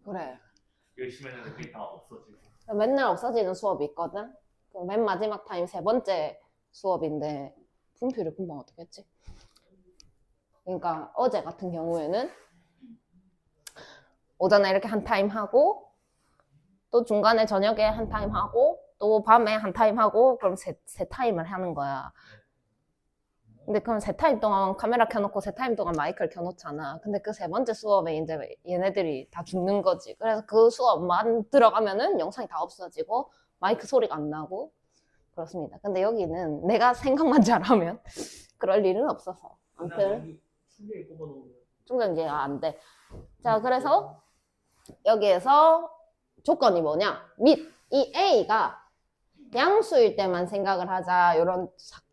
그래. 열심히 했는데 그게 다 없어지고. 맨날 없어지는 수업이 있거든. 그 맨 마지막 타임 세 번째 수업인데 분필을 금방 어떻게 했지? 그러니까 어제 같은 경우에는 오전에 이렇게 한 타임 하고 또 중간에 저녁에 한 타임 하고 또 밤에 한 타임 하고 그럼 세 타임을 하는 거야. 근데 그럼 세 타임 동안 카메라 켜놓고 세 타임 동안 마이크를 켜놓잖아. 근데 그 세 번째 수업에 이제 얘네들이 다 죽는 거지. 그래서 그 수업만 들어가면은 영상이 다 없어지고 마이크 소리가 안 나고 그렇습니다. 근데 여기는 내가 생각만 잘하면 그럴 일은 없어서. 아무튼 충격이 꼽아놓으면 충전기가 안 돼. 자, 그래서 여기에서 조건이 뭐냐? 및 이 A가 양수일 때만 생각을 하자. 이런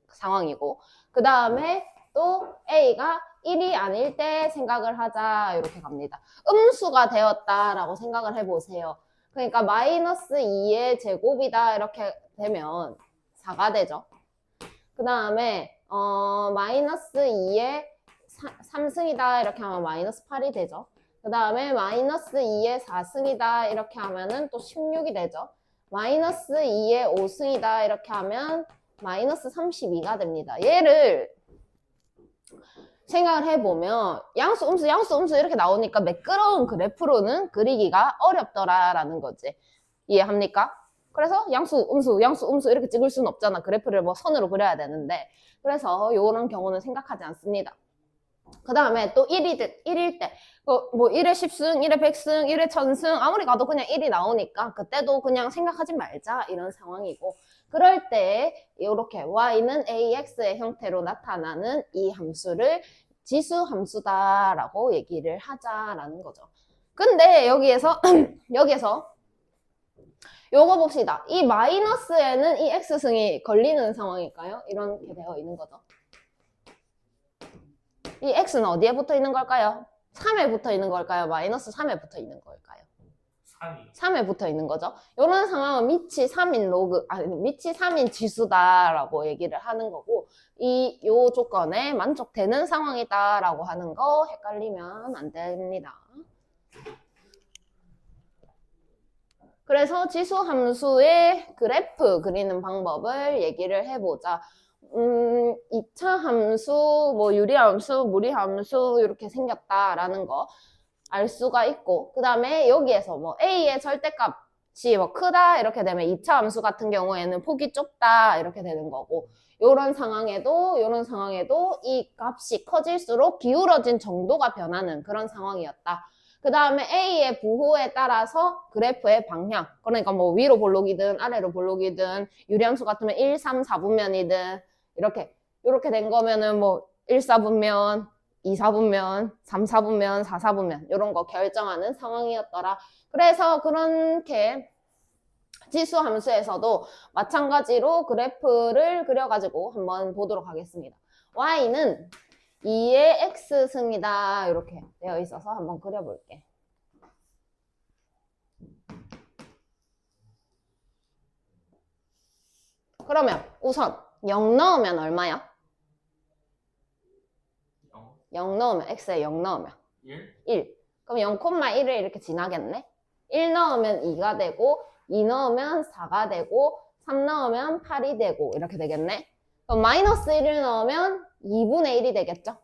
상황이고 그 다음에 또 A가 1이 아닐 때 생각을 하자. 이렇게 갑니다. 음수가 되었다라고 생각을 해보세요. 그러니까 마이너스 2의 제곱이다 이렇게 되면 4가 되죠. 그 다음에 마이너스 2의 3승이다 이렇게 하면 마이너스 8이 되죠. 그 다음에 마이너스 2의 4승이다 이렇게 하면은 또 16이 되죠. 마이너스 2의 5승이다 이렇게 하면 마이너스 32가 됩니다. 얘를 생각을 해보면 양수, 음수 이렇게 나오니까 매끄러운 그래프로는 그리기가 어렵더라라는 거지. 이해합니까? 그래서 양수, 음수 이렇게 찍을 수는 없잖아. 그래프를 뭐 선으로 그려야 되는데. 그래서 이런 경우는 생각하지 않습니다. 그 다음에 또 1일 때, 뭐 1회 10승, 1회 100승, 1회 1000승, 아무리 가도 그냥 1이 나오니까 그때도 그냥 생각하지 말자 이런 상황이고 그럴 때 이렇게 y는 ax의 형태로 나타나는 이 함수를 지수 함수다라고 얘기를 하자라는 거죠. 근데 여기에서 요거 봅시다. 이 마이너스에는 이 x승이 걸리는 상황일까요? 이렇게 되어 있는 거죠. 이 x는 어디에 붙어 있는 걸까요? 3에 붙어 있는 걸까요? 마이너스 3에 붙어 있는 걸까요? 3에 붙어 있는 거죠. 이런 상황은 밑이 3인 밑이 3인 지수다라고 얘기를 하는 거고 요 조건에 만족되는 상황이다라고 하는 거 헷갈리면 안 됩니다. 그래서 지수 함수의 그래프 그리는 방법을 얘기를 해보자. 2차 함수, 뭐 유리함수, 무리함수 이렇게 생겼다라는 거 알 수가 있고 그 다음에 여기에서 뭐 A의 절대값이 뭐 크다 이렇게 되면 2차 함수 같은 경우에는 폭이 좁다 이렇게 되는 거고 요런 상황에도 이 값이 커질수록 기울어진 정도가 변하는 그런 상황이었다. 그 다음에 A의 부호에 따라서 그래프의 방향 그러니까 뭐 위로 볼록이든 아래로 볼록이든 유리함수 같으면 1, 3, 4분면이든 이렇게 된 거면은 뭐 1, 4분면 2, 4분면, 3, 4분면, 4, 4분면 이런 거 결정하는 상황이었더라. 그래서 그렇게 지수 함수에서도 마찬가지로 그래프를 그려가지고 한번 보도록 하겠습니다. y는 2의 x승이다 이렇게 되어 있어서 한번 그려볼게. 그러면 우선 0 넣으면 얼마야? 0 넣으면 x에 0 넣으면 1. 그럼 0,1을 이렇게 지나겠네. 1 넣으면 2가 되고 2 넣으면 4가 되고 3 넣으면 8이 되고 이렇게 되겠네. 그럼 마이너스 1을 넣으면 2분의 1이 되겠죠.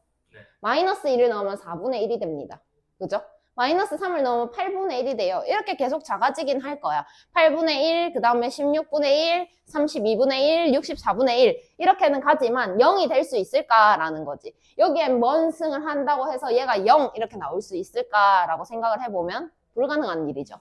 마이너스 1을 넣으면 4분의 1이 됩니다. 그죠? 마이너스 3을 넣으면 8분의 1이 돼요. 이렇게 계속 작아지긴 할 거야. 8분의 1, 그 다음에 16분의 1, 32분의 1, 64분의 1 이렇게는 가지만 0이 될 수 있을까라는 거지. 여기에 뭔 승을 한다고 해서 얘가 0 이렇게 나올 수 있을까라고 생각을 해보면 불가능한 일이죠.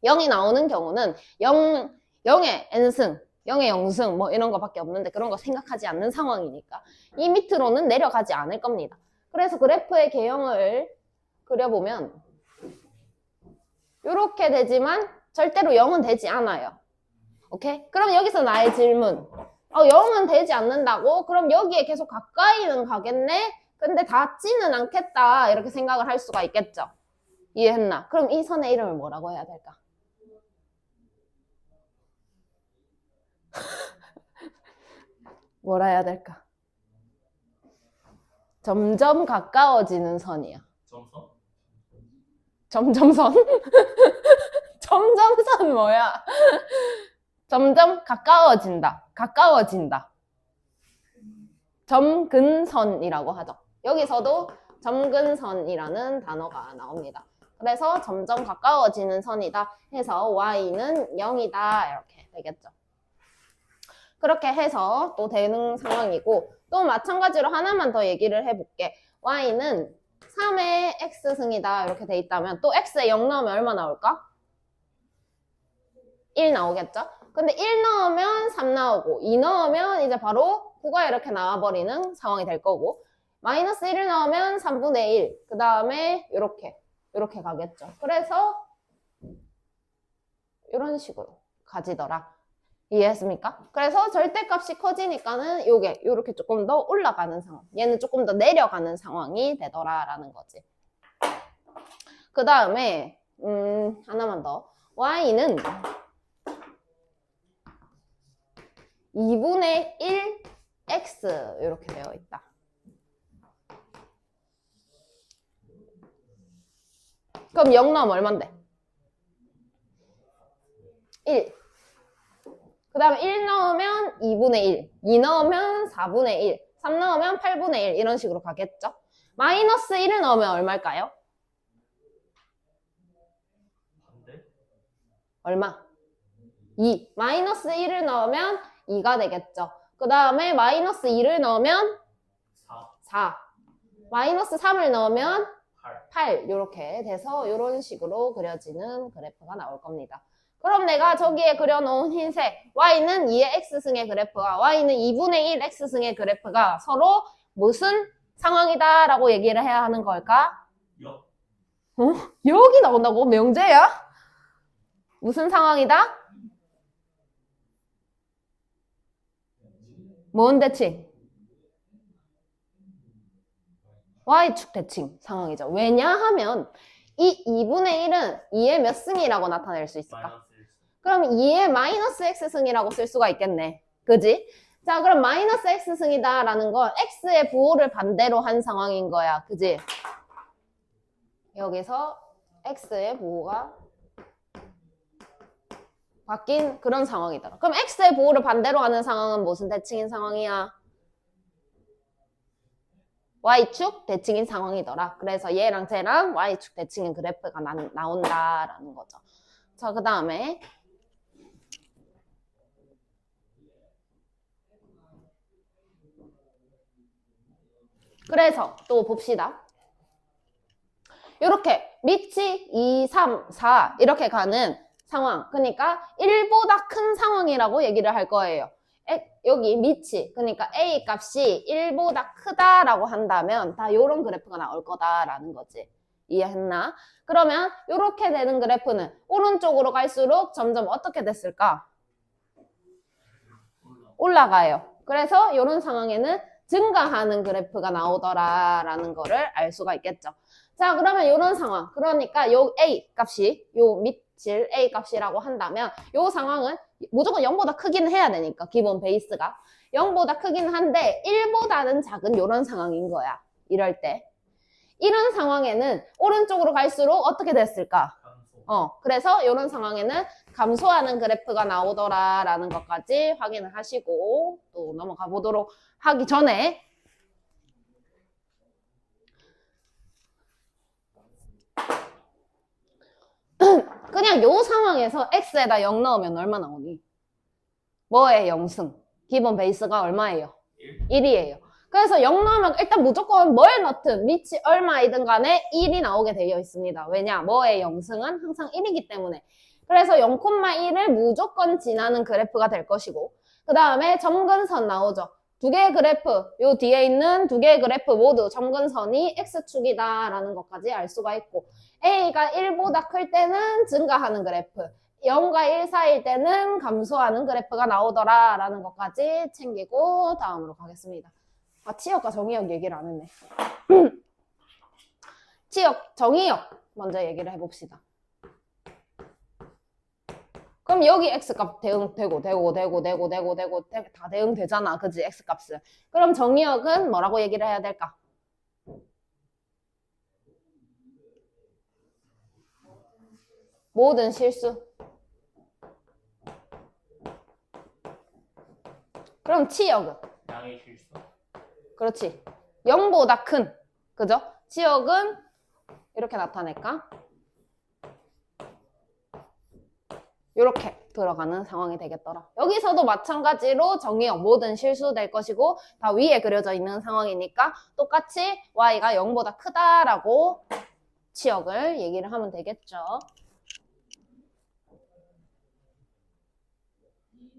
0이 나오는 경우는 0의 n승, 0의 0승 뭐 이런 거밖에 없는데 그런 거 생각하지 않는 상황이니까 이 밑으로는 내려가지 않을 겁니다. 그래서 그래프의 개형을 그려보면 이렇게 되지만 절대로 0은 되지 않아요. 오케이? 그럼 여기서 나의 질문 0은 되지 않는다고? 그럼 여기에 계속 가까이는 가겠네? 근데 닿지는 않겠다 이렇게 생각을 할 수가 있겠죠. 이해했나? 그럼 이 선의 이름을 뭐라고 해야 될까? 뭐라 해야 될까? 점점 가까워지는 선이야. 점선? 점점선? 점점선 뭐야? 점점 가까워진다. 가까워진다. 점근선이라고 하죠. 여기서도 점근선이라는 단어가 나옵니다. 그래서 점점 가까워지는 선이다 해서 y는 0이다 이렇게 되겠죠. 그렇게 해서 또 되는 상황이고 또 마찬가지로 하나만 더 얘기를 해볼게. y는 3의 x승이다 이렇게 돼 있다면 또 x에 0 넣으면 얼마 나올까? 1 나오겠죠? 근데 1 넣으면 3 나오고 2 넣으면 이제 바로 9가 이렇게 나와버리는 상황이 될 거고 마이너스 1을 넣으면 3분의 1, 그 다음에 이렇게 가겠죠. 그래서 이런 식으로 가지더라. 이해했습니까? 그래서 절대값이 커지니까는 요게 요렇게 조금 더 올라가는 상황, 얘는 조금 더 내려가는 상황이 되더라라는 거지. 그 다음에 하나만 더. y는 2분의 1 x 이렇게 되어 있다. 그럼 0 넣으면 얼만데? 1. 그 다음에 1 넣으면 2분의 1, 2 넣으면 4분의 1, 3 넣으면 8분의 1 이런 식으로 가겠죠? 마이너스 1을 넣으면 얼마일까요? 반대? 얼마? 2. 마이너스 1을 넣으면 2가 되겠죠. 그 다음에 마이너스 2를 넣으면 4, 4. 마이너스 3을 넣으면 8. 8 이렇게 돼서 이런 식으로 그려지는 그래프가 나올 겁니다. 그럼 내가 저기에 그려놓은 흰색 y는 2의 x승의 그래프와 y는 2분의 1 x승의 그래프가 서로 무슨 상황이다 라고 얘기를 해야 하는 걸까? 역. 여기 나온다고? 명제야? 무슨 상황이다? 뭔 대칭? y축 대칭 상황이죠. 왜냐하면 이 2분의 1은 2의 몇 승이라고 나타낼 수 있을까? 마이너스 1. 그럼 2의 마이너스 x승이라고 쓸 수가 있겠네. 그지? 자, 그럼 마이너스 x승이다 라는 건 x의 부호를 반대로 한 상황인 거야. 그지? 여기서 x의 부호가 바뀐 그런 상황이더라. 그럼 x의 부호를 반대로 하는 상황은 무슨 대칭인 상황이야? y축 대칭인 상황이더라. 그래서 얘랑 쟤랑 y축 대칭인 그래프가 나온다라는 거죠. 자, 그 다음에 그래서 또 봅시다. 이렇게 밑이 2, 3, 4 이렇게 가는 상황. 그러니까 1보다 큰 상황이라고 얘기를 할 거예요. 여기 밑이 그러니까 A 값이 1보다 크다라고 한다면 다 이런 그래프가 나올 거다라는 거지. 이해했나? 그러면 이렇게 되는 그래프는 오른쪽으로 갈수록 점점 어떻게 됐을까? 올라가요. 그래서 이런 상황에는 증가하는 그래프가 나오더라라는 거를 알 수가 있겠죠. 자, 그러면 이런 상황. 그러니까 요 A 값이 요 밑을 A 값이라고 한다면 요 상황은 무조건 0보다 크긴 해야 되니까 기본 베이스가 0보다 크긴 한데 1보다는 작은 이런 상황인 거야. 이럴 때. 이런 상황에는 오른쪽으로 갈수록 어떻게 됐을까? 감소. 그래서 이런 상황에는 감소하는 그래프가 나오더라라는 것까지 확인을 하시고 또 넘어가 보도록 하기 전에 그냥 요 상황에서 x에다 0 넣으면 얼마 나오니? 뭐의 0승? 기본 베이스가 얼마예요? 1이에요. 그래서 0 넣으면 일단 무조건 뭘 넣든 밑이 얼마이든 간에 1이 나오게 되어 있습니다. 왜냐? 뭐의 0승은 항상 1이기 때문에. 그래서 0,1을 무조건 지나는 그래프가 될 것이고 그 다음에 점근선 나오죠. 두 개의 그래프, 요 뒤에 있는 두 개의 그래프 모두 점근선이 x축이다 라는 것까지 알 수가 있고 a가 1보다 클 때는 증가하는 그래프 0과 1 사이일 때는 감소하는 그래프가 나오더라 라는 것까지 챙기고 다음으로 가겠습니다. 치역과 정의역 얘기를 안 했네. 치역, 정의역 먼저 얘기를 해봅시다. 그럼 여기 x값 대응되고 다 대응되잖아. 그지? x값은. 그럼 정의역은 뭐라고 얘기를 해야 될까? 모든 실수. 그럼 치역은? 양의 실수. 그렇지. 0보다 큰. 그죠? 치역은 이렇게 나타낼까? 이렇게 들어가는 상황이 되겠더라. 여기서도 마찬가지로 정의역 모든 실수될 것이고 다 위에 그려져 있는 상황이니까 똑같이 y가 0보다 크다라고 치역을 얘기를 하면 되겠죠.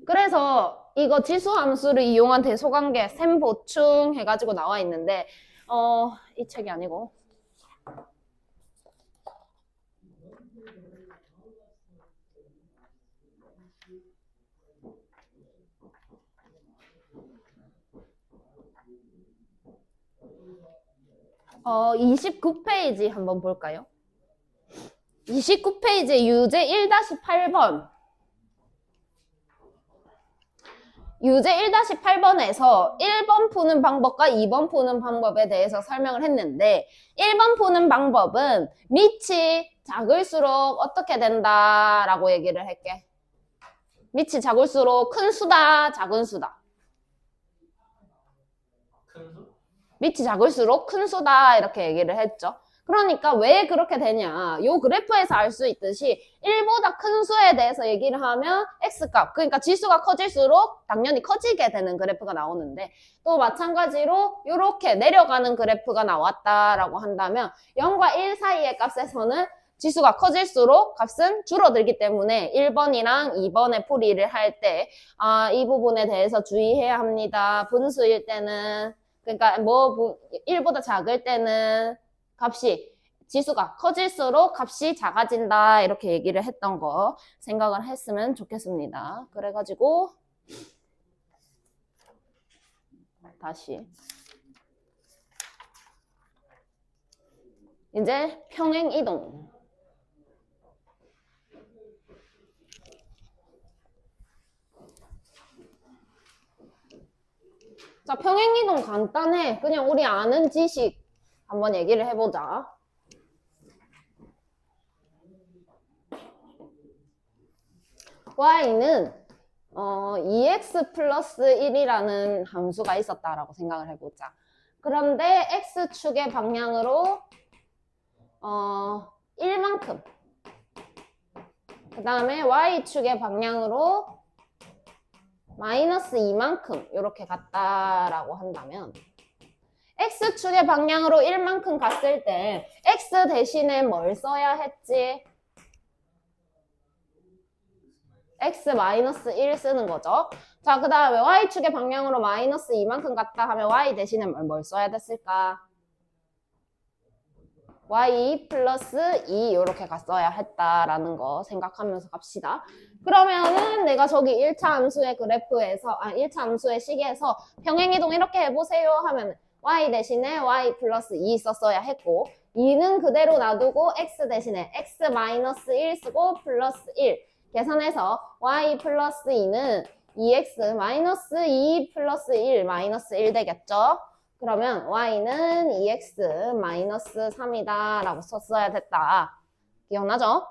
그래서 이거 지수함수를 이용한 대소관계 셈 보충 해가지고 나와 있는데 이 책이 아니고 어 29페이지 한번 볼까요? 29페이지 유제 1-8번 유제 1-8번에서 1번 푸는 방법과 2번 푸는 방법에 대해서 설명을 했는데 1번 푸는 방법은 밑이 작을수록 어떻게 된다라고 얘기를 할게. 밑이 작을수록 큰 수다, 작은 수다. 큰 수? 밑이 작을수록 큰 수다 이렇게 얘기를 했죠. 그러니까 왜 그렇게 되냐. 요 그래프에서 알 수 있듯이 1보다 큰 수에 대해서 얘기를 하면 x값, 그러니까 지수가 커질수록 당연히 커지게 되는 그래프가 나오는데 또 마찬가지로 이렇게 내려가는 그래프가 나왔다라고 한다면 0과 1 사이의 값에서는 지수가 커질수록 값은 줄어들기 때문에 1번이랑 2번의 풀이를 할 때 이 부분에 대해서 주의해야 합니다. 분수일 때는 그러니까 뭐 1보다 작을 때는 값이 지수가 커질수록 값이 작아진다 이렇게 얘기를 했던 거 생각을 했으면 좋겠습니다. 그래가지고 다시 이제 평행이동 자 평행이동 간단해. 그냥 우리 아는 지식 한번 얘기를 해보자. y는 2x 플러스 1이라는 함수가 있었다라고 생각을 해보자. 그런데 x축의 방향으로 1만큼 그 다음에 y축의 방향으로 마이너스 2만큼 이렇게 갔다라고 한다면 x축의 방향으로 1만큼 갔을 때 x 대신에 뭘 써야 했지? x 마이너스 1 쓰는 거죠. 자, 그 다음에 y축의 방향으로 마이너스 2만큼 갔다 하면 y 대신에 뭘 써야 됐을까? y 플러스 2 이렇게 갔어야 했다라는 거 생각하면서 갑시다. 그러면은 내가 저기 1차 함수의 그래프에서 1차 함수의 식에서 평행이동 이렇게 해보세요 하면 y 대신에 y 플러스 2 썼어야 했고 2는 그대로 놔두고 x 대신에 x 마이너스 1 쓰고 플러스 1 계산해서 y 플러스 2는 2x 마이너스 2 플러스 1 마이너스 1 되겠죠? 그러면 y는 2x 마이너스 3이다 라고 썼어야 됐다. 기억나죠?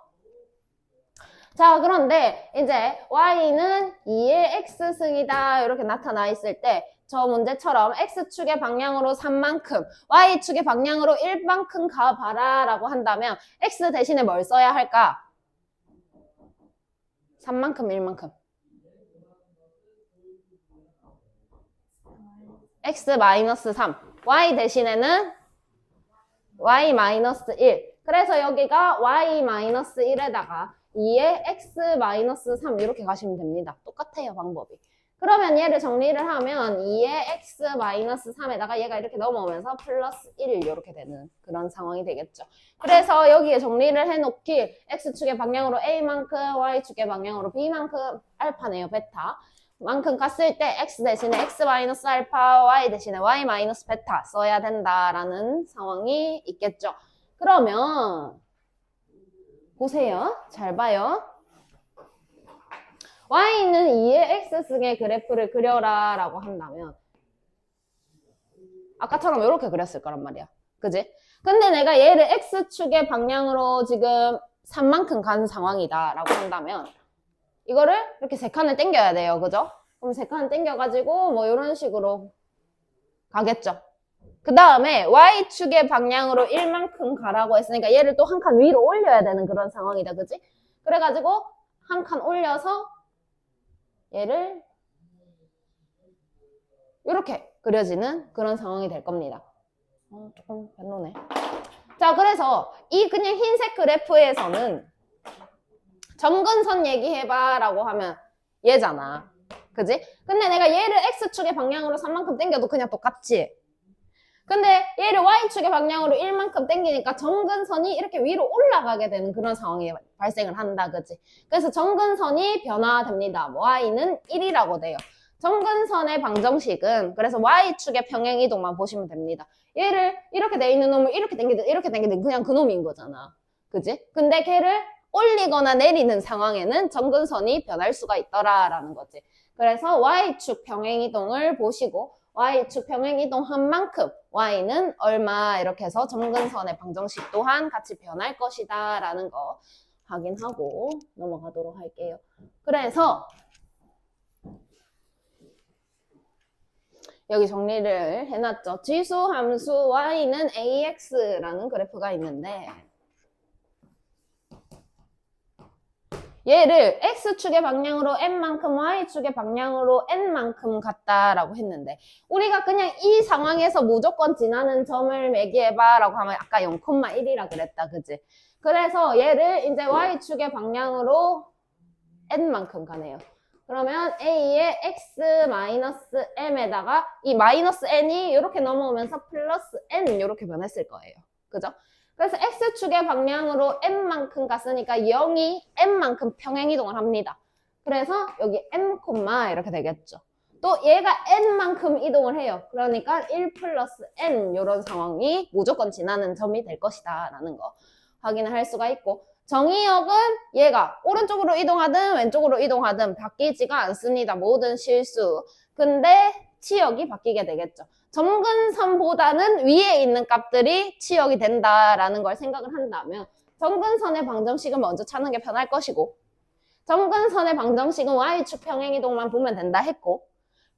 자, 그런데 이제 y는 2의 x승이다 이렇게 나타나 있을 때 저 문제처럼 x축의 방향으로 3만큼, y축의 방향으로 1만큼 가봐라 라고 한다면 x 대신에 뭘 써야 할까? 3만큼, 1만큼. x 마이너스 3. y 대신에는 y 마이너스 1. 그래서 여기가 y 마이너스 1에다가 2의 x 마이너스 3 이렇게 가시면 됩니다. 똑같아요, 방법이. 그러면 얘를 정리를 하면 2의 x 마이너스 3에다가 얘가 이렇게 넘어오면서 플러스 1 이렇게 되는 그런 상황이 되겠죠. 그래서 여기에 정리를 해놓기 x축의 방향으로 a만큼 y축의 방향으로 b만큼 알파네요, 베타. 만큼 갔을 때 x 대신에 x 마이너스 알파, y 대신에 y 마이너스 베타 써야 된다라는 상황이 있겠죠. 그러면 보세요. 잘 봐요. y는 2의 x승의 그래프를 그려라 라고 한다면 아까처럼 이렇게 그렸을 거란 말이야. 그지? 근데 내가 얘를 x축의 방향으로 지금 3만큼 간 상황이다 라고 한다면 이거를 이렇게 세 칸을 당겨야 돼요. 그죠? 그럼 세 칸을 당겨가지고 뭐 이런 식으로 가겠죠. 그 다음에 Y축의 방향으로 1만큼 가라고 했으니까 얘를 또 한 칸 위로 올려야 되는 그런 상황이다. 그지? 그래가지고 한 칸 올려서 얘를 이렇게 그려지는 그런 상황이 될 겁니다. 조금 별로네. 자, 그래서 이 그냥 흰색 그래프에서는 점근선 얘기해봐 라고 하면 얘잖아. 그지? 근데 내가 얘를 X축의 방향으로 3만큼 당겨도 그냥 똑같지? 근데 얘를 Y축의 방향으로 1만큼 당기니까 점근선이 이렇게 위로 올라가게 되는 그런 상황이 발생을 한다. 그지? 그래서 점근선이 변화됩니다. Y는 1이라고 돼요. 점근선의 방정식은 그래서 Y축의 평행이동만 보시면 됩니다. 얘를 이렇게 돼 있는 놈을 이렇게 당기든 그냥 그 놈인 거잖아. 그지? 근데 걔를 올리거나 내리는 상황에는 점근선이 변할 수가 있더라라는 거지. 그래서 Y축 평행이동을 보시고 Y축 평행이동한 만큼 Y는 얼마 이렇게 해서 점근선의 방정식 또한 같이 변할 것이다 라는 거 확인하고 넘어가도록 할게요. 그래서 여기 정리를 해놨죠. 지수 함수 Y는 AX라는 그래프가 있는데 얘를 X축의 방향으로 N만큼 Y축의 방향으로 N만큼 갔다라고 했는데 우리가 그냥 이 상황에서 무조건 지나는 점을 매기해봐 라고 하면 아까 0,1이라 그랬다. 그지? 그래서 얘를 이제 Y축의 방향으로 N만큼 가네요. 그러면 A의 X-M에다가 이 마이너스 N이 이렇게 넘어오면서 플러스 N 이렇게 변했을 거예요. 그죠? 그래서 X축의 방향으로 N만큼 갔으니까 0이 N만큼 평행이동을 합니다. 그래서 여기 M, 이렇게 되겠죠. 또 얘가 N만큼 이동을 해요. 그러니까 1 플러스 N 이런 상황이 무조건 지나는 점이 될 것이다 라는 거 확인을 할 수가 있고 정의역은 얘가 오른쪽으로 이동하든 왼쪽으로 이동하든 바뀌지가 않습니다. 모든 실수. 근데 치역이 바뀌게 되겠죠. 점근선보다는 위에 있는 값들이 치역이 된다라는 걸 생각을 한다면 점근선의 방정식은 먼저 찾는 게 편할 것이고 점근선의 방정식은 Y축 평행이동만 보면 된다 했고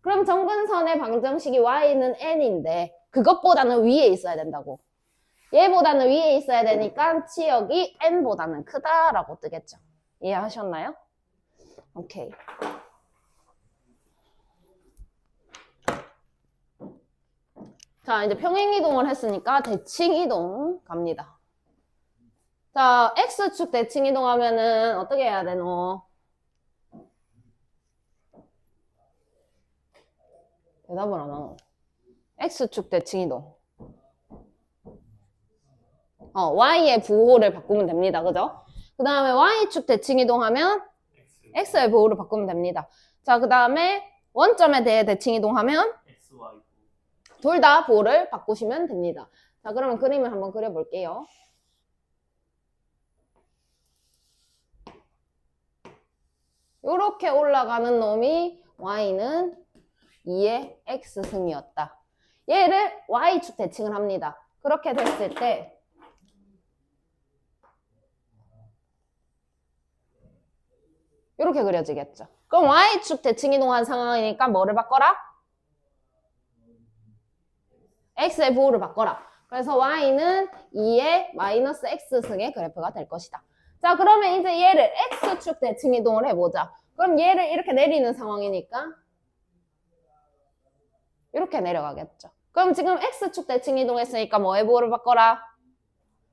그럼 점근선의 방정식이 Y는 N인데 그것보다는 위에 있어야 된다고. 얘보다는 위에 있어야 되니까 치역이 N보다는 크다라고 뜨겠죠. 이해하셨나요? 오케이. 자, 이제 평행이동을 했으니까 대칭이동 갑니다. 자, X축 대칭이동 하면은 어떻게 해야 되노? 대답을 안 하노. X축 대칭이동. Y의 부호를 바꾸면 됩니다. 그죠? 그 다음에 Y축 대칭이동 하면 X의 부호를 바꾸면 됩니다. 자, 그 다음에 원점에 대해 대칭이동 하면 XY 둘 다 부호를 바꾸시면 됩니다. 자, 그러면 그림을 한번 그려볼게요. 이렇게 올라가는 놈이 Y는 2의 X승이었다. 얘를 Y축 대칭을 합니다. 그렇게 됐을 때 이렇게 그려지겠죠. 그럼 Y축 대칭이동한 상황이니까 뭐를 바꿔라? X의 부호를 바꿔라. 그래서 Y는 2의 마이너스 X승의 그래프가 될 것이다. 자, 그러면 이제 얘를 X축 대칭이동을 해보자. 그럼 얘를 이렇게 내리는 상황이니까 이렇게 내려가겠죠. 그럼 지금 X축 대칭이동했으니까 뭐의 부호를 바꿔라?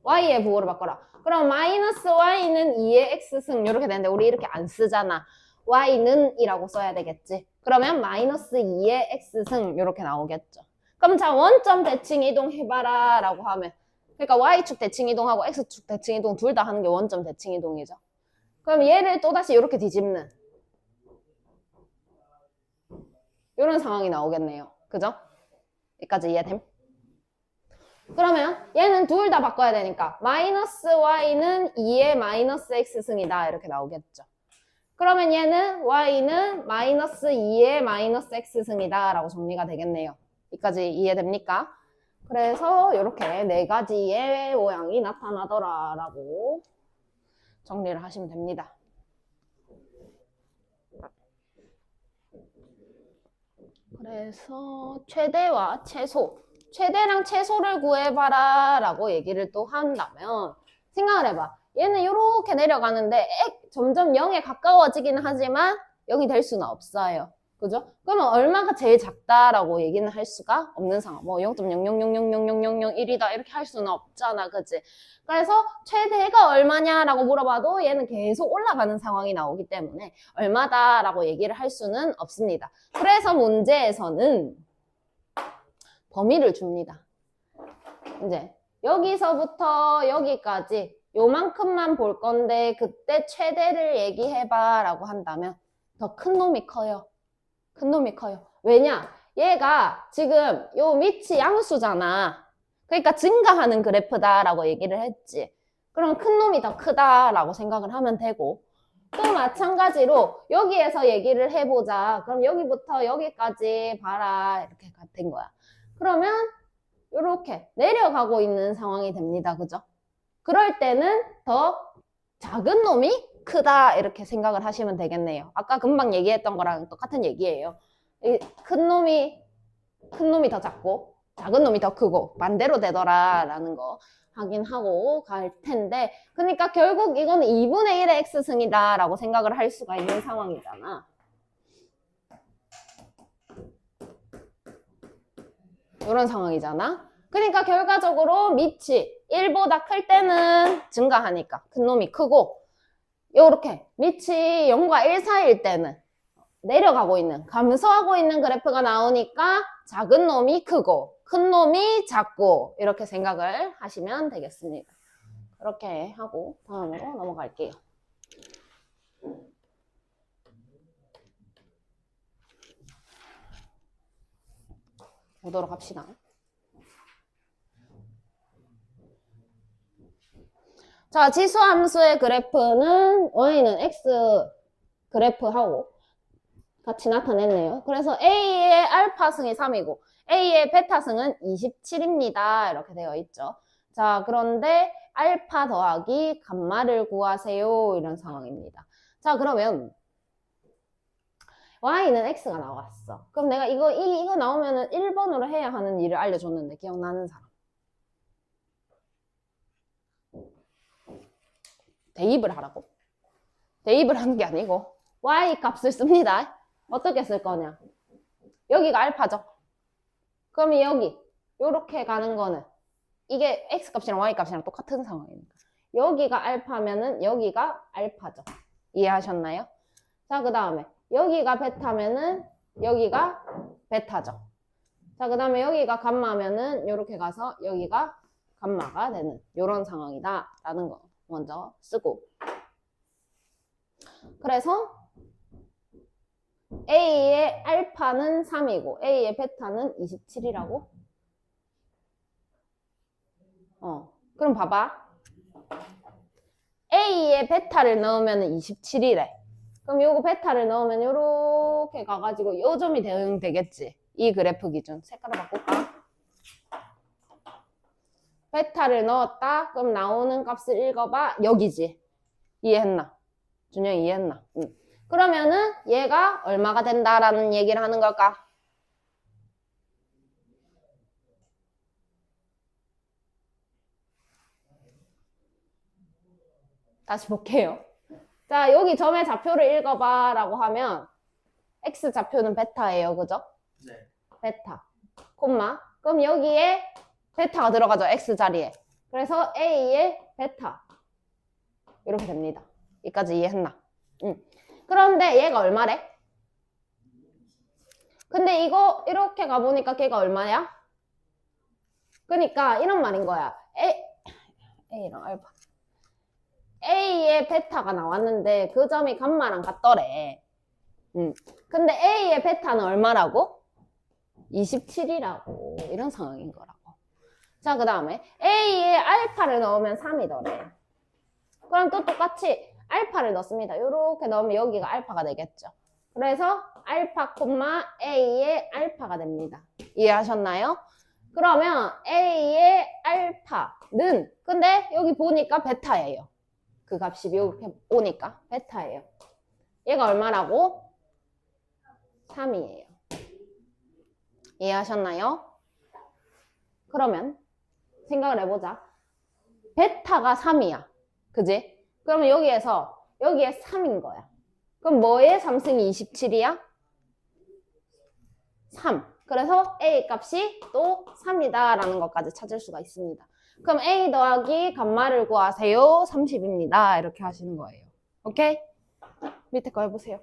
Y의 부호를 바꿔라. 그럼 마이너스 Y는 2의 X승 이렇게 되는데 우리 이렇게 안 쓰잖아. Y는 이라고 써야 되겠지. 그러면 마이너스 2의 X승 이렇게 나오겠죠. 그럼 자 원점 대칭 이동해봐라 라고 하면 그러니까 Y축 대칭 이동하고 X축 대칭 이동 둘 다 하는 게 원점 대칭 이동이죠. 그럼 얘를 또다시 이렇게 뒤집는 이런 상황이 나오겠네요. 그죠? 여기까지 이해됨? 그러면 얘는 둘 다 바꿔야 되니까 마이너스 Y는 2의 마이너스 X승이다 이렇게 나오겠죠. 그러면 얘는 Y는 마이너스 2의 마이너스 X승이다 라고 정리가 되겠네요. 여기까지 이해됩니까? 그래서 이렇게 네 가지의 모양이 나타나더라 라고 정리를 하시면 됩니다. 그래서 최대와 최소, 최대랑 최소를 구해봐라 라고 얘기를 또 한다면 생각을 해봐. 얘는 이렇게 내려가는데 점점 0에 가까워지긴 하지만 0이 될 수는 없어요. 그죠? 그러면 얼마가 제일 작다라고 얘기는 할 수가 없는 상황. 뭐 0.000000001이다 이렇게 할 수는 없잖아. 그치? 그래서 최대가 얼마냐라고 물어봐도 얘는 계속 올라가는 상황이 나오기 때문에 얼마다라고 얘기를 할 수는 없습니다. 그래서 문제에서는 범위를 줍니다. 이제 여기서부터 여기까지 요만큼만 볼 건데 그때 최대를 얘기해봐 라고 한다면 더 큰 놈이 커요. 큰 놈이 커요. 왜냐? 얘가 지금 요 밑이 양수잖아. 그러니까 증가하는 그래프다라고 얘기를 했지. 그럼 큰 놈이 더 크다라고 생각을 하면 되고 또 마찬가지로 여기에서 얘기를 해보자. 그럼 여기부터 여기까지 봐라. 이렇게 된 거야. 그러면 이렇게 내려가고 있는 상황이 됩니다. 그죠? 그럴 때는 더 작은 놈이 크다 이렇게 생각을 하시면 되겠네요. 아까 금방 얘기했던 거랑 똑같은 얘기예요. 큰 놈이 더 작고 작은 놈이 더 크고 반대로 되더라 라는 거 확인하고 갈 텐데 그러니까 결국 이거는 2분의 1의 x승이다 라고 생각을 할 수가 있는 상황이잖아. 이런 상황이잖아. 그러니까 결과적으로 밑이 1보다 클 때는 증가하니까 큰 놈이 크고 요렇게 밑이 0과 1 사이일 때는 내려가고 있는 감소하고 있는 그래프가 나오니까 작은 놈이 크고 큰 놈이 작고 이렇게 생각을 하시면 되겠습니다. 그렇게 하고 다음으로 넘어갈게요. 보도록 합시다. 자, 지수함수의 그래프는 y는 x 그래프하고 같이 나타냈네요. 그래서 a의 알파승이 3이고 a의 베타승은 27입니다. 이렇게 되어 있죠. 자, 그런데 알파 더하기 감마를 구하세요. 이런 상황입니다. 자, 그러면 y는 x가 나왔어. 그럼 내가 이거 나오면은 1번으로 해야 하는 일을 알려줬는데 기억나는 사람? 대입을 하라고? 대입을 하는 게 아니고 y 값을 씁니다. 어떻게 쓸 거냐? 여기가 알파죠. 그럼 여기 요렇게 가는 거는 이게 x 값이랑 y 값이랑 똑같은 상황이니까 여기가 알파면은 여기가 알파죠. 이해하셨나요? 자, 그 다음에 여기가 베타면은 여기가 베타죠. 자, 그 다음에 여기가 감마면은 요렇게 가서 여기가 감마가 되는 요런 상황이다 라는 거 먼저 쓰고 그래서 A의 알파는 3이고 A의 베타는 27이라고? 그럼 봐봐. A의 베타를 넣으면 27이래. 그럼 요거 베타를 넣으면 요렇게 가가지고 요 점이 대응되겠지. 이 그래프 기준. 색깔을 바꿀까? 베타를 넣었다. 그럼 나오는 값을 읽어봐. 여기지. 이해했나? 준영이 이해했나? 응. 그러면은 얘가 얼마가 된다라는 얘기를 하는 걸까? 다시 볼게요. 자, 여기 점의 좌표를 읽어봐 라고 하면 x 좌표는 베타예요. 그죠? 네. 베타, 콤마. 그럼 여기에 베타가 들어가죠. x 자리에. 그래서 a의 베타 이렇게 됩니다. 여기까지 이해했나? 응. 그런데 얘가 얼마래? 근데 이거 이렇게 가보니까 걔가 얼마야? 그러니까 이런 말인 거야. A랑 알파. A의 베타가 나왔는데 그 점이 감마랑 같더래. 근데 A의 베타는 얼마라고? 27이라고. 이런 상황인 거라고. 자, 그 다음에 A의 알파를 넣으면 3이더래. 그럼 또 똑같이 알파를 넣습니다. 이렇게 넣으면 여기가 알파가 되겠죠. 그래서 알파, A의 알파가 됩니다. 이해하셨나요? 그러면 A의 알파는 근데 여기 보니까 베타예요. 그 값이 이렇게 오니까 베타예요. 얘가 얼마라고? 3이에요. 이해하셨나요? 그러면 생각을 해보자. 베타가 3이야. 그지? 그러면 여기에 3인 거야. 그럼 뭐의 3승이 27이야? 3. 그래서 A 값이 또 3이다 라는 것까지 찾을 수가 있습니다. 그럼 A 더하기 감마를 구하세요. 30입니다. 이렇게 하시는 거예요. 오케이? 밑에 거 해보세요.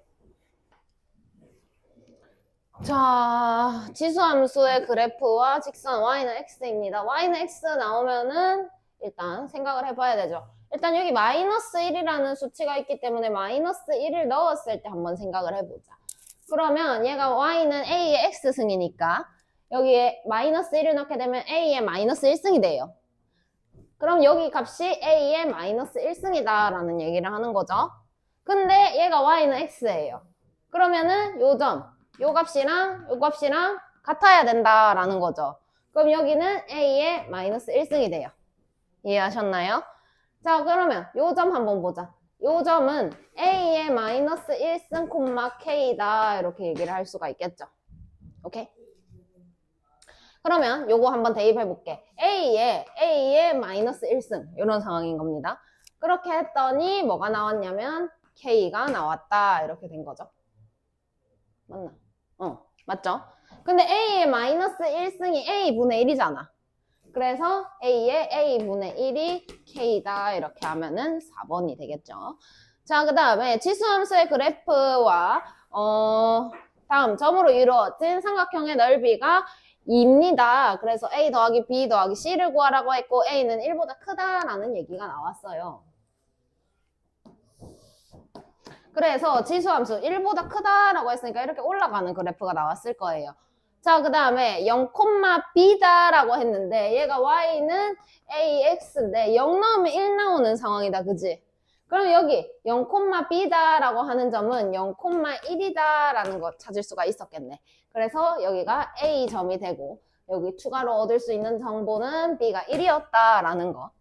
자, 지수함수의 그래프와 직선 y는 x입니다. y는 x 나오면은 일단 생각을 해봐야 되죠. 일단 여기 마이너스 1이라는 수치가 있기 때문에 마이너스 1을 넣었을 때 한번 생각을 해보자. 그러면 얘가 y는 a의 x승이니까 여기에 마이너스 1을 넣게 되면 a의 마이너스 1승이 돼요. 그럼 여기 값이 a의 마이너스 1승이다 라는 얘기를 하는 거죠. 근데 얘가 y는 x예요. 그러면은 요 값이랑 요 값이랑 같아야 된다라는 거죠. 그럼 여기는 a의 마이너스 1승이 돼요. 이해하셨나요? 자, 그러면 요 점 한번 보자. 요 점은 a의 마이너스 1승 콤마 k다 이렇게 얘기를 할 수가 있겠죠. 오케이? 그러면 요거 한번 대입해 볼게. a의 마이너스 1승 이런 상황인 겁니다. 그렇게 했더니 뭐가 나왔냐면 k가 나왔다 이렇게 된 거죠. 맞나? 맞죠? 근데 a의 마이너스 1승이 a분의 1이잖아. 그래서 a의 a분의 1이 k다 이렇게 하면은 4번이 되겠죠. 자, 그 다음에 지수함수의 그래프와 다음 점으로 이루어진 삼각형의 넓이가 2입니다. 그래서 a 더하기 b 더하기 c를 구하라고 했고 a는 1보다 크다라는 얘기가 나왔어요. 그래서 지수함수 1보다 크다라고 했으니까 이렇게 올라가는 그래프가 나왔을 거예요. 자, 그 다음에 0,b다라고 했는데 얘가 y는 ax인데 0 넣으면 1 나오는 상황이다. 그지? 그럼 여기 0,b다라고 하는 점은 0,1이다라는 거 찾을 수가 있었겠네. 그래서 여기가 a점이 되고 여기 추가로 얻을 수 있는 정보는 b가 1이었다라는 거.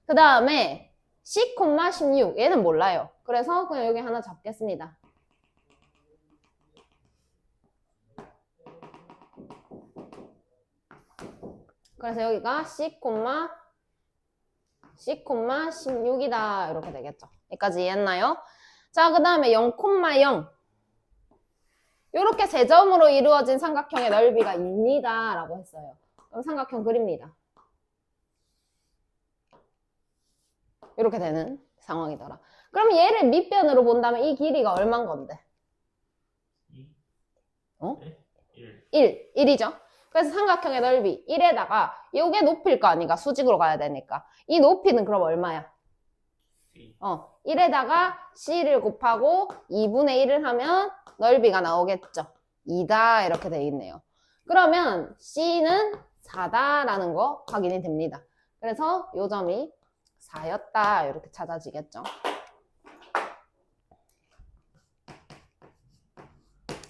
그 다음에 c,16 얘는 몰라요. 그래서 그냥 여기 하나 잡겠습니다. 그래서 여기가 c,16이다 이렇게 되겠죠. 여기까지 이해했나요? 자, 그 다음에 0,0 이렇게 세 점으로 이루어진 삼각형의 넓이가 2입니다 라고 했어요. 그럼 삼각형 그립니다. 이렇게 되는 상황이더라. 그럼 얘를 밑변으로 본다면 이 길이가 얼마인 건데? 2. 어? 네? 1. 1이죠. 그래서 삼각형의 넓이 1에다가 이게 높이일 거 아니까 수직으로 가야 되니까 이 높이는 그럼 얼마야? C. 1에다가 c를 곱하고 2분의 1을 하면 넓이가 나오겠죠. 2다 이렇게 돼 있네요. 그러면 c는 4다라는 거 확인이 됩니다. 그래서 요 점이 4였다 이렇게 찾아지겠죠.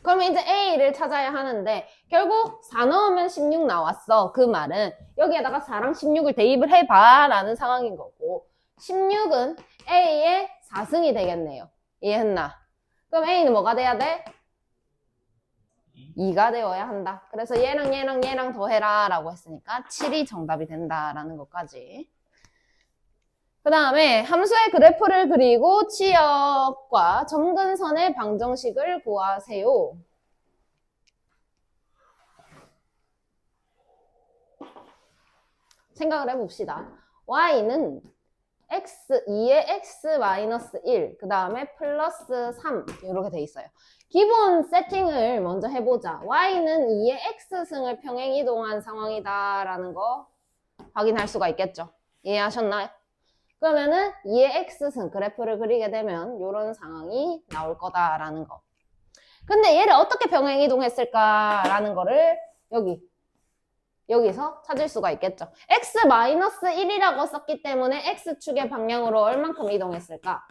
그러면 이제 A를 찾아야 하는데 결국 4 넣으면 16 나왔어. 그 말은 여기에다가 4랑 16을 대입을 해봐 라는 상황인 거고 16은 A의 4승이 되겠네요. 이해했나? 그럼 A는 뭐가 돼야 돼? 2가 되어야 한다. 그래서 얘랑 더해라 라고 했으니까 7이 정답이 된다라는 것까지. 그 다음에 함수의 그래프를 그리고 치역과 점근선의 방정식을 구하세요. 생각을 해봅시다. y는 x, 2의 x-1, 그 다음에 플러스 3 이렇게 돼 있어요. 기본 세팅을 먼저 해보자. y는 2의 x승을 평행 이동한 상황이다 라는 거 확인할 수가 있겠죠. 이해하셨나요? 그러면은 2의 x승 그래프를 그리게 되면 이런 상황이 나올 거다라는 거. 근데 얘를 어떻게 병행 이동했을까라는 거를 여기서 찾을 수가 있겠죠. x-1이라고 썼기 때문에 x축의 방향으로 얼만큼 이동했을까?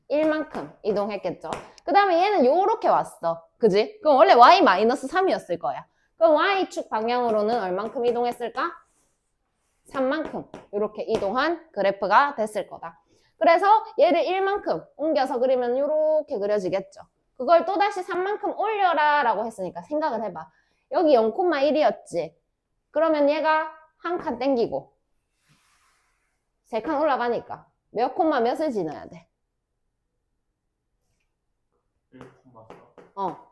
1만큼 이동했겠죠. 그 다음에 얘는 요렇게 왔어. 그지? 그럼 원래 y-3이었을 거야. 그럼 y축 방향으로는 얼만큼 이동했을까? 3만큼 이렇게 이동한 그래프가 됐을 거다. 그래서 얘를 1만큼 옮겨서 그리면 이렇게 그려지겠죠. 그걸 또다시 3만큼 올려라 라고 했으니까 생각을 해봐. 여기 0,1이었지. 그러면 얘가 한 칸 땡기고 3칸 올라가니까 몇 콤마 몇을 지나야 돼? 1,4.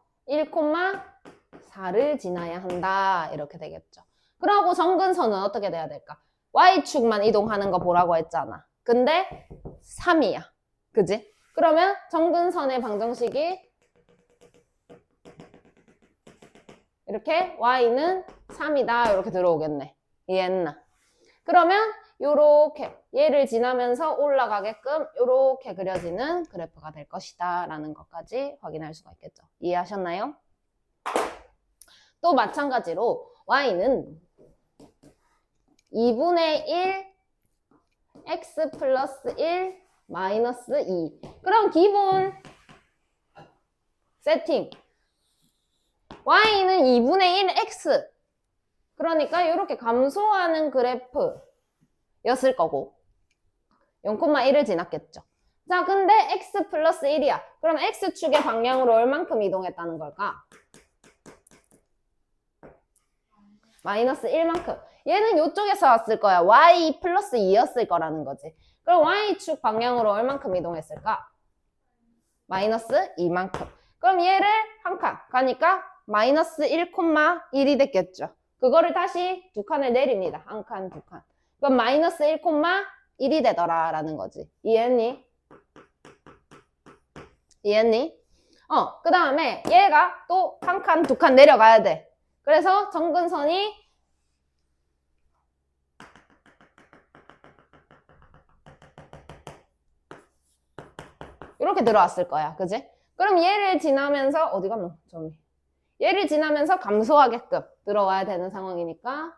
1,4를 지나야 한다. 이렇게 되겠죠. 그러고 정근선은 어떻게 돼야 될까? Y축만 이동하는 거 보라고 했잖아. 근데 3이야. 그지? 그러면 정근선의 방정식이 이렇게 Y는 3이다. 이렇게 들어오겠네. 이해했나? 그러면 요렇게 얘를 지나면서 올라가게끔 요렇게 그려지는 그래프가 될 것이다 라는 것까지 확인할 수가 있겠죠. 이해하셨나요? 또 마찬가지로 y는 2분의 1 x 플러스 1 마이너스 2 그럼 기본 세팅 y는 2분의 1 x 그러니까 이렇게 감소하는 그래프였을 거고 0,1을 지났겠죠. 자, 근데 x 플러스 1이야. 그럼 x축의 방향으로 얼만큼 이동했다는 걸까? 마이너스 1만큼. 얘는 이쪽에서 왔을 거야. y 플러스 2였을 거라는 거지. 그럼 y축 방향으로 얼만큼 이동했을까? 마이너스 2만큼. 그럼 얘를 한 칸 가니까 마이너스 1,1이 됐겠죠. 그거를 다시 두 칸을 내립니다. 한 칸, 두 칸. 그럼 마이너스 1,1이 되더라 라는 거지. 이해했니? 이해했니? 그 다음에 얘가 또 한 칸, 두 칸 내려가야 돼. 그래서 정근선이 이렇게 들어왔을 거야. 그지? 그럼 얘를 지나면서 어디 갔노? 점이. 얘를 지나면서 감소하게끔 들어와야 되는 상황이니까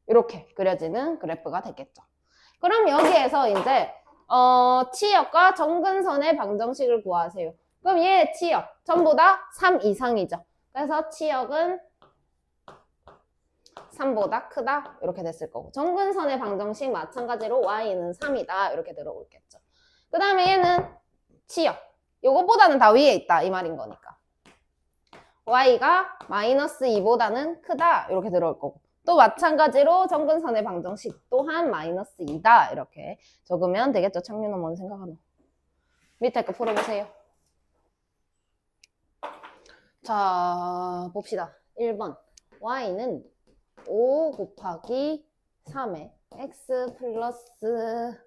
이렇게 그려지는 그래프가 되겠죠. 그럼 여기에서 이제 치역과 정근선의 방정식을 구하세요. 그럼 얘의 치역 전부 다 3 이상이죠. 그래서 치역은 3보다 크다 이렇게 됐을 거고 정근선의 방정식 마찬가지로 y는 3이다 이렇게 들어오겠죠. 그 다음에 얘는 치역 요것보다는 다 위에 있다 이 말인 거니까 y가 마이너스 2보다는 크다 이렇게 들어올 거고 또 마찬가지로 정근선의 방정식 또한 마이너스 2다 이렇게 적으면 되겠죠. 창윤은 뭔 생각하노? 밑에 거 풀어보세요. 자 봅시다. 1번 y는 5 곱하기 3의 x 플러스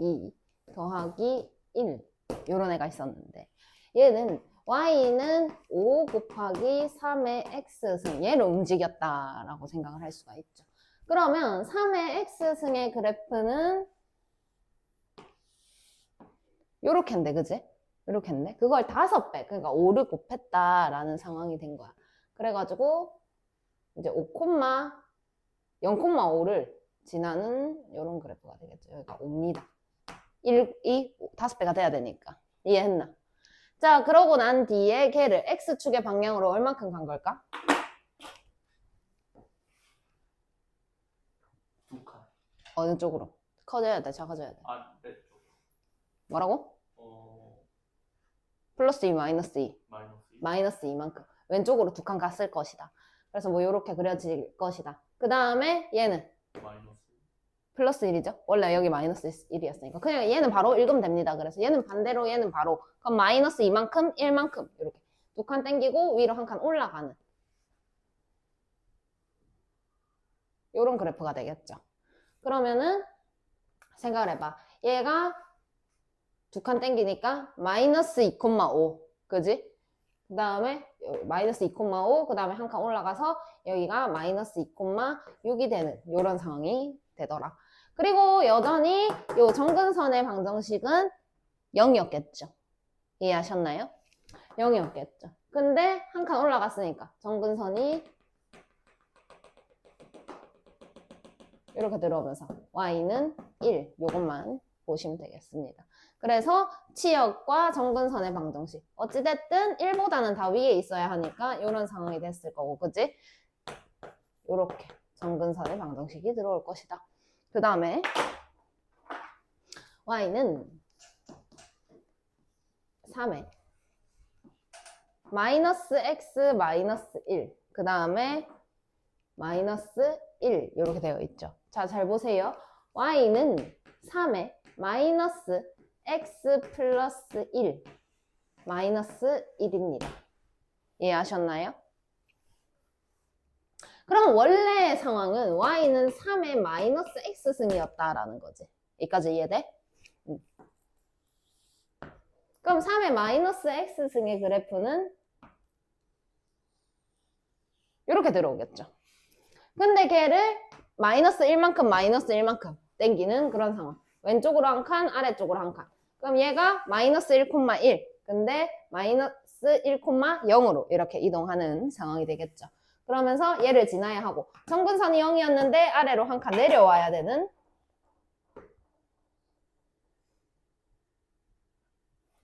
2 더하기 1 요런 애가 있었는데 얘는 y는 5 곱하기 3의 x승 얘를 움직였다라고 생각을 할 수가 있죠. 그러면 3의 x승의 그래프는 요렇게인데 그지? 요렇게인데 그걸 5배 그러니까 5를 곱했다라는 상황이 된 거야. 그래가지고 이제 0,5를 지나는 요런 그래프가 되겠죠. 여기가 5입니다. 5배가 돼야 되니까. 이해했나? 자, 그러고 난 뒤에 걔를 x축의 방향으로 얼만큼 간 걸까? 2칸. 어느 쪽으로? 커져야 돼, 작아져야 돼? 네. 뭐라고? 플러스 2, 마이너스 2. 마이너스 2만큼. 왼쪽으로 2칸 갔을 것이다. 그래서 뭐 요렇게 그려질 것이다. 그 다음에 얘는? 마이너스. 플러스 1이죠? 원래 여기 마이너스 1이었으니까. 그냥 얘는 바로 읽으면 됩니다. 그래서 얘는 반대로 얘는 바로. 그럼 마이너스 2만큼, 1만큼. 이렇게. 2칸 땡기고 위로 한 칸 올라가는. 요런 그래프가 되겠죠. 그러면은 생각을 해봐. 얘가 2칸 땡기니까 마이너스 2,5. 그지? 그 다음에 마이너스 2,5. 그 다음에 한 칸 올라가서 여기가 마이너스 2,6이 되는 요런 상황이 되더라. 그리고 여전히 요 정근선의 방정식은 0이었겠죠. 이해하셨나요? 0이었겠죠. 근데 한 칸 올라갔으니까 정근선이 이렇게 들어오면서 y는 1 요것만 보시면 되겠습니다. 그래서 치역과 정근선의 방정식 어찌됐든 1보다는 다 위에 있어야 하니까 이런 상황이 됐을 거고 그지? 요렇게 정근선의 방정식이 들어올 것이다. 그 다음에 y는 3에 마이너스 x 마이너스 1, 그 다음에 마이너스 1 이렇게 되어 있죠. 자, 잘 보세요. y는 3에 마이너스 x 플러스 1 마이너스 1입니다. 이해하셨나요? 그럼 원래의 상황은 y는 3의 마이너스 x승이었다라는 거지. 여기까지 이해돼? 그럼 3의 마이너스 x승의 그래프는 이렇게 들어오겠죠. 근데 걔를 마이너스 1만큼 마이너스 1만큼 땡기는 그런 상황. 왼쪽으로 한 칸, 아래쪽으로 한 칸. 그럼 얘가 마이너스 1,1 근데 마이너스 1,0으로 이렇게 이동하는 상황이 되겠죠. 그러면서 얘를 지나야 하고 정근선이 0이었는데 아래로 한 칸 내려와야 되는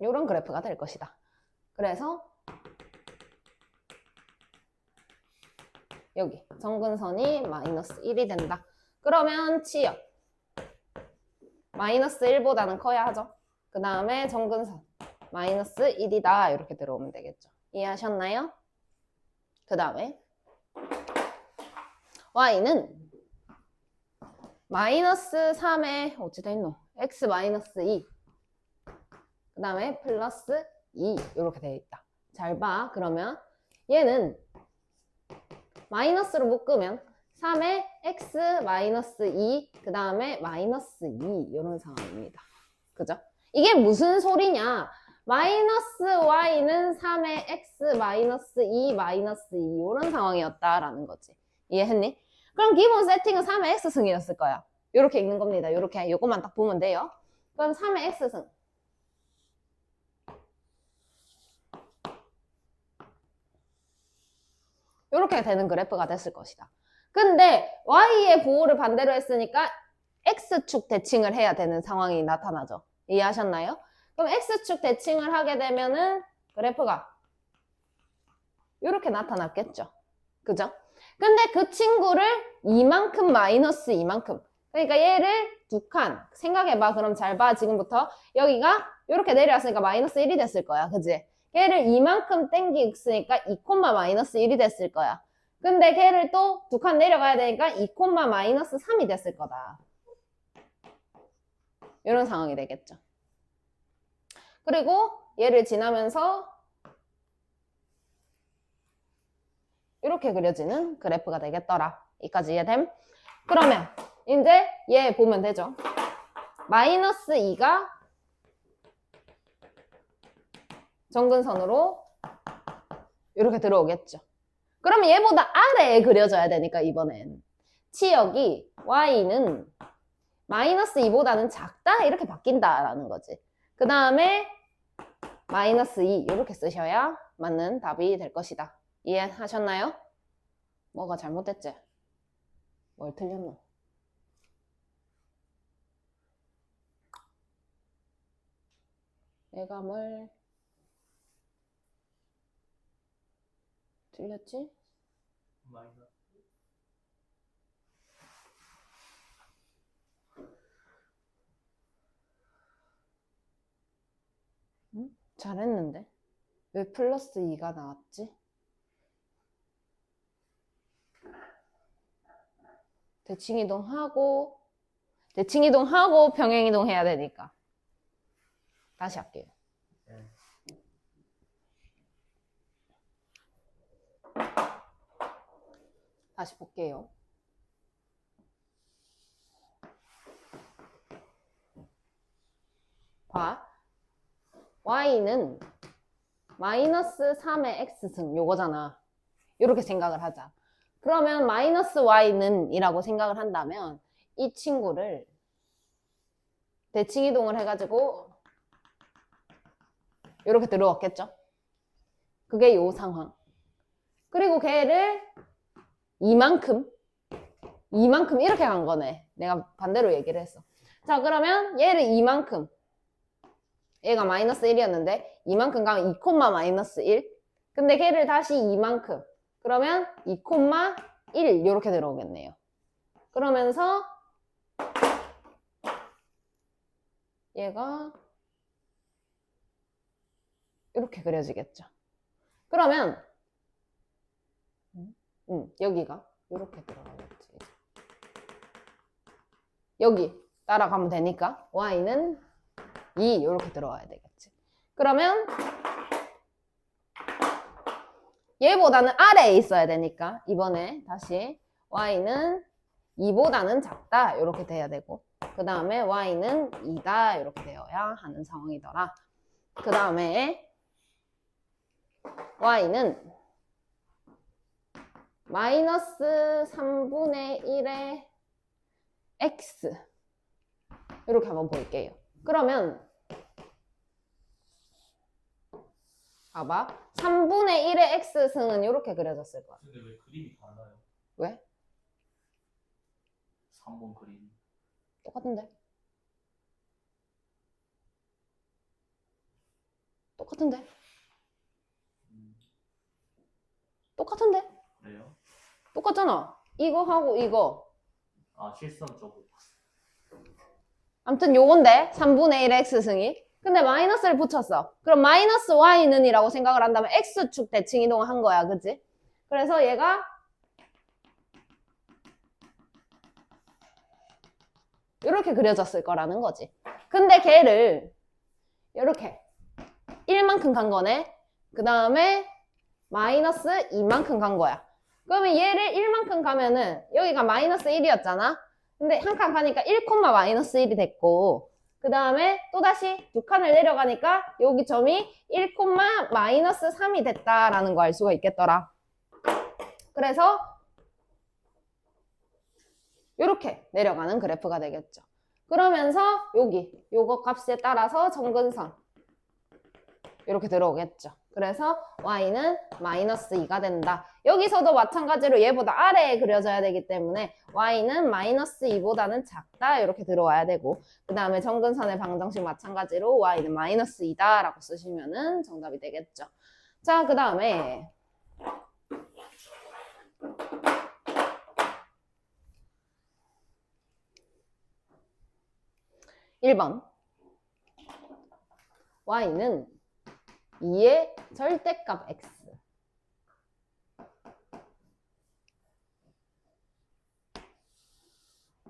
이런 그래프가 될 것이다. 그래서 여기 정근선이 마이너스 1이 된다. 그러면 치역 마이너스 1보다는 커야 하죠. 그 다음에 정근선 마이너스 1이다 이렇게 들어오면 되겠죠. 이해하셨나요? 그 다음에 y는 마이너스 3에 어찌 돼 있노? x 마이너스 2 그 다음에 플러스 2 이렇게 되어 있다. 잘 봐. 그러면 얘는 마이너스로 묶으면 3에 x 마이너스 2 그 다음에 마이너스 2 이런 상황입니다. 그죠? 이게 무슨 소리냐? 마이너스 y는 3에 x 마이너스 2 마이너스 2 이런 상황이었다라는 거지. 이해했니? 그럼 기본 세팅은 3의 x승이었을 거야. 이렇게 읽는 겁니다. 이렇게 이것만 딱 보면 돼요. 그럼 3의 x승 이렇게 되는 그래프가 됐을 것이다. 근데 y의 보호를 반대로 했으니까 x축 대칭을 해야 되는 상황이 나타나죠. 이해하셨나요? 그럼 x축 대칭을 하게 되면은 그래프가 이렇게 나타났겠죠. 그죠? 근데 그 친구를 이만큼 마이너스 이만큼 그러니까 얘를 두 칸 생각해봐. 그럼 잘 봐. 지금부터 여기가 이렇게 내려왔으니까 마이너스 1이 됐을 거야. 그지? 걔를 이만큼 땡기으니까 2, 마이너스 1이 됐을 거야. 근데 걔를 또 두 칸 내려가야 되니까 2, 마이너스 3이 됐을 거다. 이런 상황이 되겠죠. 그리고 얘를 지나면서 이렇게 그려지는 그래프가 되겠더라. 여기까지 이해됨? 그러면 이제 얘 보면 되죠. 마이너스 2가 정근선으로 이렇게 들어오겠죠. 그러면 얘보다 아래에 그려져야 되니까 이번엔 치역이 y는 마이너스 2보다는 작다 이렇게 바뀐다라는 거지. 그 다음에 마이너스 2 이렇게 쓰셔야 맞는 답이 될 것이다. 이해하셨나요? 뭐가 잘못됐지? 뭘 틀렸노? 내가 뭘 틀렸지? 마이너스 응? 잘했는데 왜 플러스 2가 나왔지? 대칭이동하고 평행이동 해야 되니까 다시 할게요. 다시 볼게요. 봐. y는 마이너스 3의 x승 요거잖아. 이렇게 생각을 하자. 그러면 마이너스 y는 이라고 생각을 한다면 이 친구를 대칭이동을 해가지고 이렇게 들어왔겠죠? 그게 요 상황. 그리고 걔를 이만큼 이렇게 간 거네. 내가 반대로 얘기를 했어. 자, 그러면 얘를 이만큼 얘가 마이너스 1이었는데 이만큼 가면 2, 마이너스 1 근데 걔를 다시 이만큼 그러면 2, 1 이렇게 들어오겠네요. 그러면서 얘가 이렇게 그려지겠죠. 그러면 여기가 이렇게 들어가겠지. 여기 따라가면 되니까 y는 2 이렇게 들어와야 되겠지. 그러면 얘보다는 아래에 있어야 되니까 이번에 다시 y는 2보다는 작다 이렇게 돼야 되고 그 다음에 y는 2다 이렇게 되어야 하는 상황이더라. 그 다음에 y는 마이너스 3분의 1의 x 이렇게 한번 볼게요. 그러면 봐봐. 3분의 1의 x승은 이렇게 그려졌을 거야. 근데 왜 그림이 달라요? 왜? 3번 그림. 똑같은데? 똑같은데? 똑같은데? 그래요? 똑같잖아. 이거 하고 이거. 아, 실선적으로. 아무튼 요건데 3분의 1의 x승이. 근데 마이너스를 붙였어. 그럼 마이너스 y는 이라고 생각을 한다면 x축 대칭 이동을 한 거야. 그치? 그래서 얘가 이렇게 그려졌을 거라는 거지. 근데 걔를 이렇게 1만큼 간 거네. 그 다음에 마이너스 2만큼 간 거야. 그러면 얘를 1만큼 가면은 여기가 마이너스 1이었잖아. 근데 한 칸 가니까 1, 마이너스 1이 됐고 그 다음에 또다시 두 칸을 내려가니까 여기 점이 1, 마이너스 3이 됐다라는 거 알 수가 있겠더라. 그래서 이렇게 내려가는 그래프가 되겠죠. 그러면서 여기 요거 값에 따라서 점근선 이렇게 들어오겠죠. 그래서 y는 마이너스 2가 된다. 여기서도 마찬가지로 얘보다 아래에 그려져야 되기 때문에 y는 마이너스 2보다는 작다 이렇게 들어와야 되고 그 다음에 점근선의 방정식 마찬가지로 y는 마이너스 2다 라고 쓰시면 정답이 되겠죠. 자, 그 다음에 1번 y는 2의 절대값 x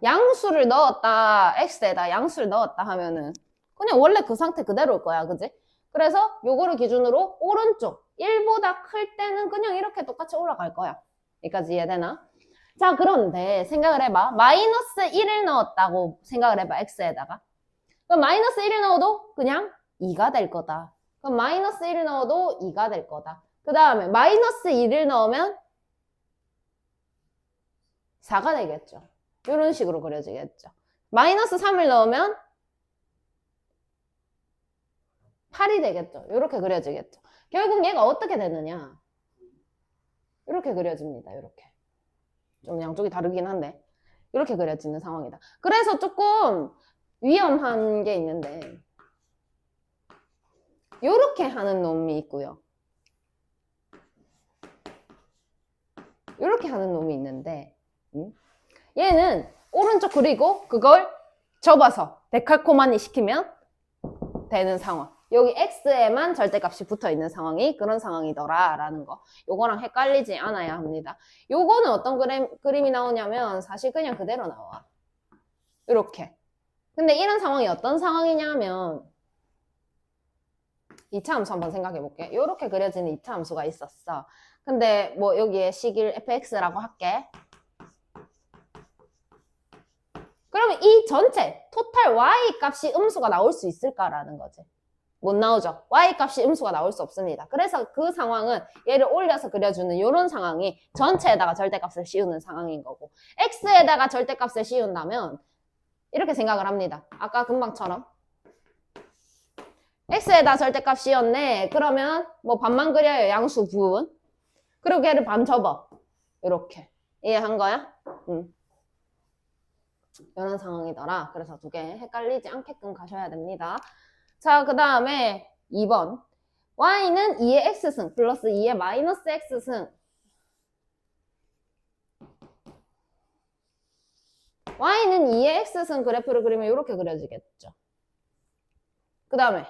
양수를 넣었다 x에다 양수를 넣었다 하면은 그냥 원래 그 상태 그대로일 거야. 그지? 그래서 요거를 기준으로 오른쪽 1보다 클 때는 그냥 이렇게 똑같이 올라갈 거야. 여기까지 이해되나? 자, 그런데 생각을 해봐. 마이너스 1을 넣었다고 생각을 해봐. x에다가. 그럼 마이너스 1을 넣어도 그냥 2가 될 거다. 그럼 마이너스 1을 넣어도 2가 될 거다. 그 다음에 마이너스 2를 넣으면 4가 되겠죠. 이런 식으로 그려지겠죠. 마이너스 3을 넣으면 8이 되겠죠. 이렇게 그려지겠죠. 결국 얘가 어떻게 되느냐. 이렇게 그려집니다. 이렇게. 좀 양쪽이 다르긴 한데 이렇게 그려지는 상황이다. 그래서 조금 위험한 게 있는데 이렇게 하는 놈이 있고요. 이렇게 하는 놈이 있는데 얘는 오른쪽 그리고 그걸 접어서 데칼코마니 시키면 되는 상황. 여기 x에만 절대값이 붙어있는 상황이 그런 상황이더라 라는 거. 요거랑 헷갈리지 않아야 합니다. 요거는 어떤 그림이 나오냐면 사실 그냥 그대로 나와. 이렇게. 근데 이런 상황이 어떤 상황이냐면 2차 함수 한번 생각해 볼게. 이렇게 그려지는 2차 함수가 있었어. 근데 뭐 여기에 식을 fx라고 할게. 그러면 이 전체 토탈 y 값이 음수가 나올 수 있을까라는 거지. 못 나오죠. y 값이 음수가 나올 수 없습니다. 그래서 그 상황은 얘를 올려서 그려주는 이런 상황이 전체에다가 절대값을 씌우는 상황인 거고 x에다가 절대값을 씌운다면 이렇게 생각을 합니다. 아까 금방처럼 x에다 절대값 씌웠네. 그러면 뭐 반만 그려요. 양수 부분. 그리고 걔를 반 접어. 이렇게. 이해한 거야? 이런 상황이더라. 그래서 두 개 헷갈리지 않게끔 가셔야 됩니다. 자, 그 다음에 2번. y는 2의 x승 플러스 2의 마이너스 x승. y는 2의 x승 그래프를 그리면 이렇게 그려지겠죠. 그 다음에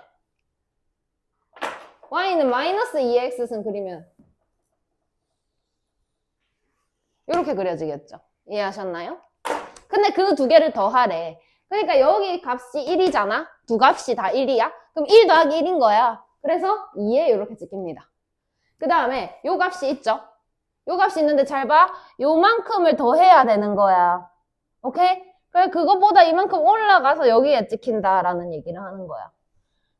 y는 마이너스 2의 x승 그리면 이렇게 그려지겠죠. 이해하셨나요? 근데 그 두 개를 더하래. 그러니까 여기 값이 1이잖아. 두 값이 다 1이야. 그럼 1 더하기 1인 거야. 그래서 2에 이렇게 찍힙니다. 그 다음에 요 값이 있죠. 요 값이 있는데 잘 봐. 요만큼을 더해야 되는 거야. 오케이? 그래 그거보다 이만큼 올라가서 여기에 찍힌다라는 얘기를 하는 거야.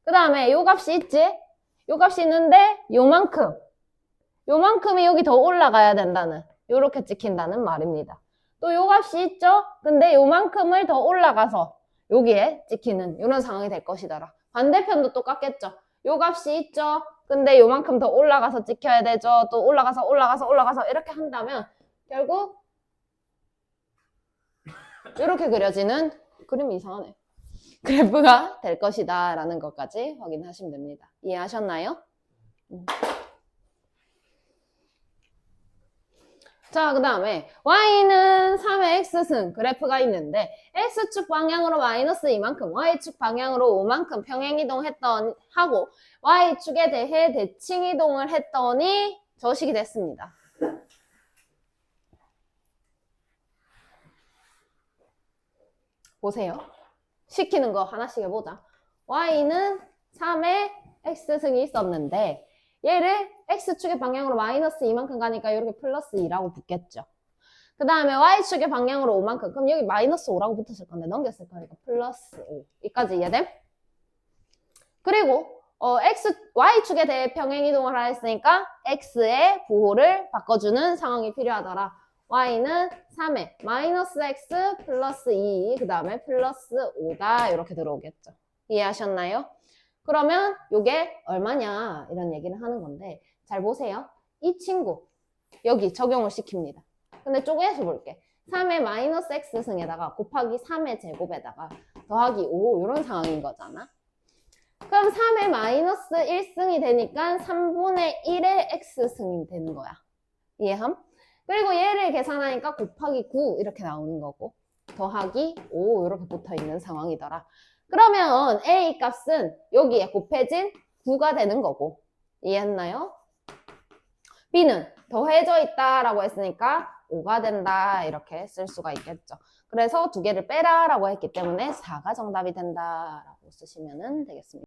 그 다음에 요 값이 있지? 요 값이 있는데 요만큼이 여기 더 올라가야 된다는 요렇게 찍힌다는 말입니다. 또 요 값이 있죠? 근데 요만큼을 더 올라가서 여기에 찍히는 이런 상황이 될 것이더라. 반대편도 똑같겠죠? 요 값이 있죠? 근데 요만큼 더 올라가서 찍혀야 되죠? 또 올라가서 이렇게 한다면 결국 이렇게 그려지는 그림이 이상하네. 그래프가 될 것이다 라는 것까지 확인하시면 됩니다. 이해하셨나요? 자, 그 다음에 y는 3의 x승 그래프가 있는데 x축 방향으로 마이너스 이만큼, y축 방향으로 5만큼 평행이동했던 하고 y축에 대해 대칭이동을 했더니 저식이 됐습니다. 보세요. 시키는 거 하나씩 해보자. y는 3의 x승이 있었는데 얘를 x축의 방향으로 마이너스 이만큼 가니까 이렇게 플러스 2라고 붙겠죠. 그 다음에 y축의 방향으로 5만큼. 그럼 여기 마이너스 5라고 붙었을 건데 넘겼을 거니까 플러스 5. 여기까지 이해됨? 그리고 y축에 대해 평행이동을 하라 했으니까 x의 부호를 바꿔주는 상황이 필요하더라. y는 3에 마이너스 x 플러스 2, 그 다음에 플러스 5다 이렇게 들어오겠죠. 이해하셨나요? 그러면 이게 얼마냐 이런 얘기를 하는 건데 잘 보세요. 이 친구 여기 적용을 시킵니다. 근데 쪼개서 볼게. 3의 마이너스 x승에다가 곱하기 3의 제곱에다가 더하기 5 이런 상황인 거잖아. 그럼 3의 마이너스 1승이 되니까 3분의 1의 x승이 되는 거야. 이해함? 그리고 얘를 계산하니까 곱하기 9 이렇게 나오는 거고 더하기 5 이렇게 붙어있는 상황이더라. 그러면 a 값은 여기에 곱해진 9가 되는 거고 이해했나요? b는 더해져 있다라고 했으니까 5가 된다 이렇게 쓸 수가 있겠죠. 그래서 두 개를 빼라 라고 했기 때문에 4가 정답이 된다라고 쓰시면 되겠습니다.